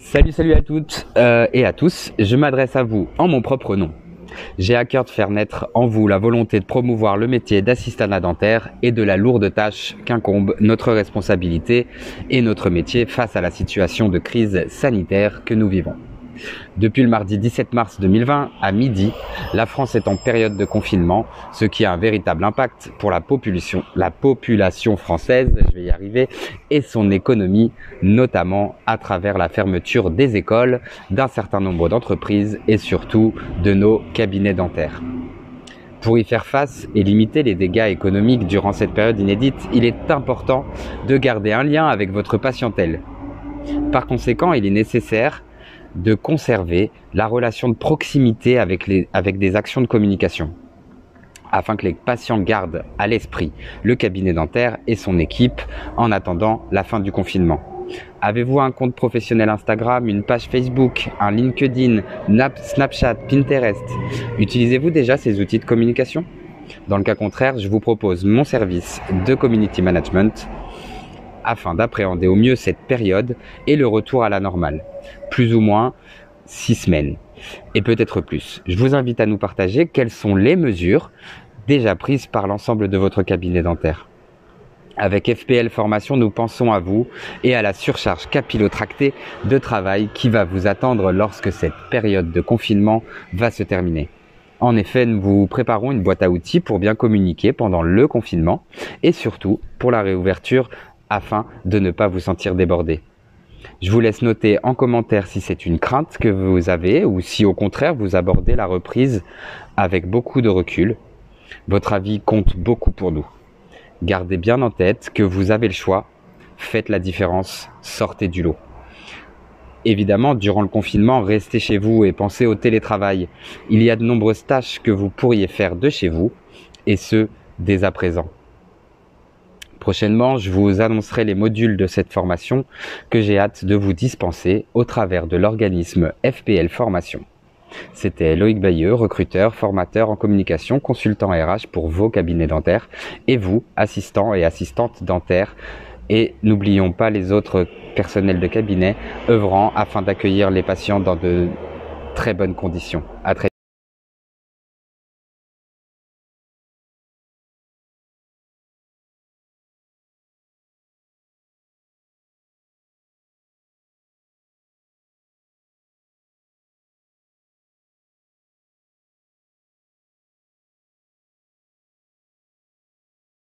Salut à toutes et à tous, je m'adresse à vous en mon propre nom. J'ai à cœur de faire naître en vous la volonté de promouvoir le métier d'assistanat dentaire et de la lourde tâche qu'incombe notre responsabilité et notre métier face à la situation de crise sanitaire que nous vivons. Depuis le mardi 17 mars 2020 à midi, la France est en période de confinement, ce qui a un véritable impact pour la population française, et son économie, notamment à travers la fermeture des écoles, d'un certain nombre d'entreprises et surtout de nos cabinets dentaires. Pour y faire face et limiter les dégâts économiques durant cette période inédite, il est important de garder un lien avec votre patientèle. Par conséquent, il est nécessaire de conserver la relation de proximité avec des actions de communication, afin que les patients gardent à l'esprit le cabinet dentaire et son équipe en attendant la fin du confinement. Avez-vous un compte professionnel Instagram, une page Facebook, un LinkedIn, Snapchat, Pinterest? Utilisez-vous déjà ces outils de communication? Dans le cas contraire, je vous propose mon service de Community Management afin d'appréhender au mieux cette période et le retour à la normale, plus ou moins 6 semaines, et peut-être plus. Je vous invite à nous partager quelles sont les mesures déjà prises par l'ensemble de votre cabinet dentaire. Avec FPL Formation, nous pensons à vous et à la surcharge capillotractée de travail qui va vous attendre lorsque cette période de confinement va se terminer. En effet, nous vous préparons une boîte à outils pour bien communiquer pendant le confinement et surtout pour la réouverture afin de ne pas vous sentir débordé. Je vous laisse noter en commentaire si c'est une crainte que vous avez ou si au contraire vous abordez la reprise avec beaucoup de recul. Votre avis compte beaucoup pour nous. Gardez bien en tête que vous avez le choix, faites la différence, sortez du lot. Évidemment, durant le confinement, restez chez vous et pensez au télétravail. Il y a de nombreuses tâches que vous pourriez faire de chez vous et ce, dès à présent. Prochainement, je vous annoncerai les modules de cette formation que j'ai hâte de vous dispenser au travers de l'organisme FPL Formation. C'était Loïc Bayeux, recruteur, formateur en communication, consultant RH pour vos cabinets dentaires et vous, assistants et assistantes dentaires. Et n'oublions pas les autres personnels de cabinet œuvrant afin d'accueillir les patients dans de très bonnes conditions. À très